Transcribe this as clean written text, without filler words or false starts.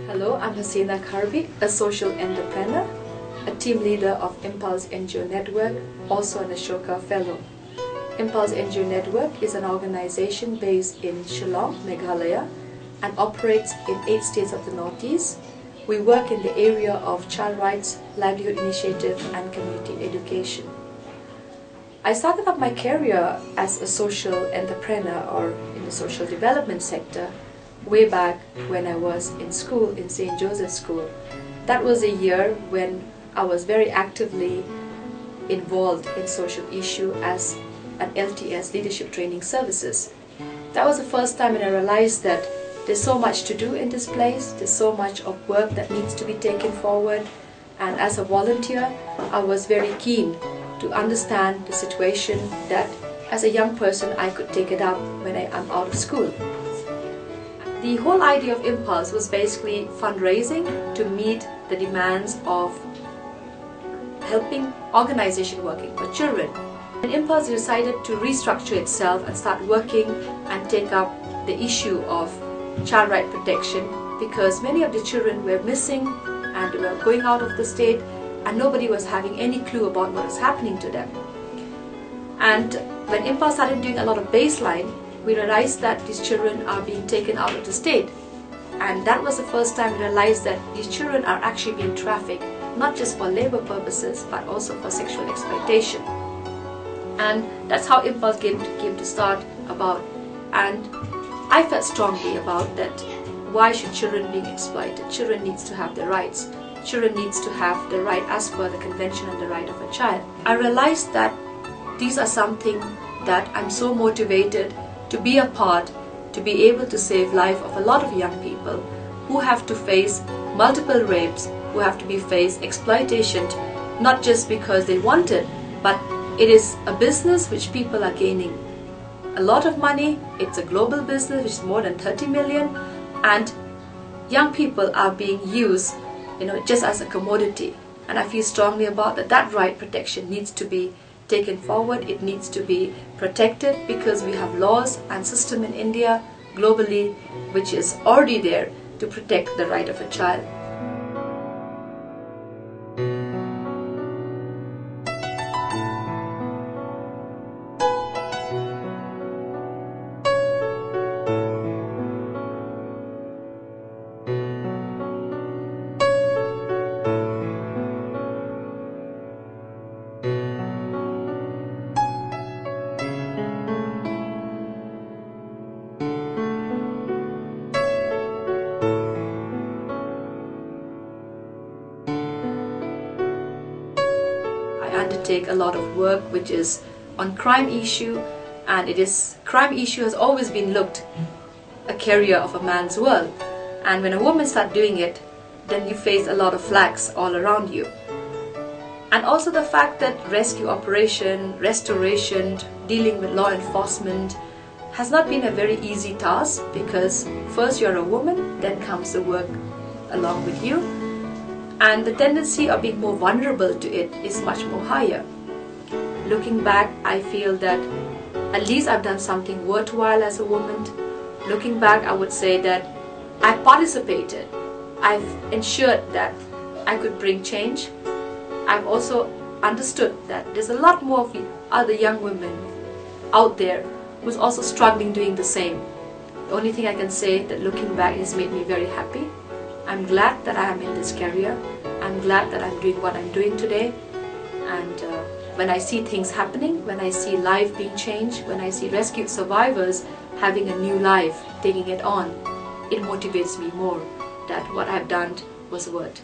Hello, I'm Hasina Kharbhih, a social entrepreneur, a team leader of Impulse NGO Network, also an Ashoka Fellow. Impulse NGO Network is an organization based in Shillong, Meghalaya, and operates in 8 states of the Northeast. We work in the area of child rights, livelihood initiative, and community education. I started up my career as a social entrepreneur or in the social development sector way back when I was in school, in St. Joseph's School. That was a year when I was very actively involved in social issue as an LTS, Leadership Training Services. That was the first time when I realized that there's so much to do in this place, there's so much of work that needs to be taken forward, and as a volunteer, I was very keen to understand the situation that as a young person I could take it up when I am out of school. The whole idea of Impulse was basically fundraising to meet the demands of helping organization working for children. And Impulse decided to restructure itself and start working and take up the issue of child right protection because many of the children were missing and they were going out of the state and nobody was having any clue about what was happening to them. And when Impulse started doing a lot of baseline, we realized that these children are being taken out of the state. And that was the first time we realized that these children are actually being trafficked, not just for labor purposes, but also for sexual exploitation. And that's how Impulse came to start about. And I felt strongly about that. Why should children being exploited? Children needs to have their rights. Children needs to have the right as per the Convention on the Right of a Child. I realized that these are something that I'm so motivated to be a part, to be able to save life of a lot of young people who have to face multiple rapes, who have to be faced exploitation, not just because they want it, but it is a business which people are gaining a lot of money. It's a global business which is more than 30 million, and young people are being used, just as a commodity. And I feel strongly about that right protection needs to be taken forward. It needs to be protected because we have laws and system in India, globally, which is already there to protect the right of a child. I undertake a lot of work which is on crime issue, and crime issue has always been looked a career of a man's world, and when a woman starts doing it, then you face a lot of flags all around you. And also the fact that rescue operation, restoration, dealing with law enforcement has not been a very easy task because first you're a woman, then comes the work along with you, and the tendency of being more vulnerable to it is much more higher. Looking back, I feel that at least I've done something worthwhile as a woman. Looking back, I would say that I participated. I've ensured that I could bring change. I've also understood that there's a lot more of other young women out there who's also struggling doing the same. The only thing I can say that looking back has made me very happy. I'm glad that I am in this career. I'm glad that I'm doing what I'm doing today. And when I see things happening, when I see life being changed, when I see rescued survivors having a new life, taking it on, it motivates me more that what I've done was worth.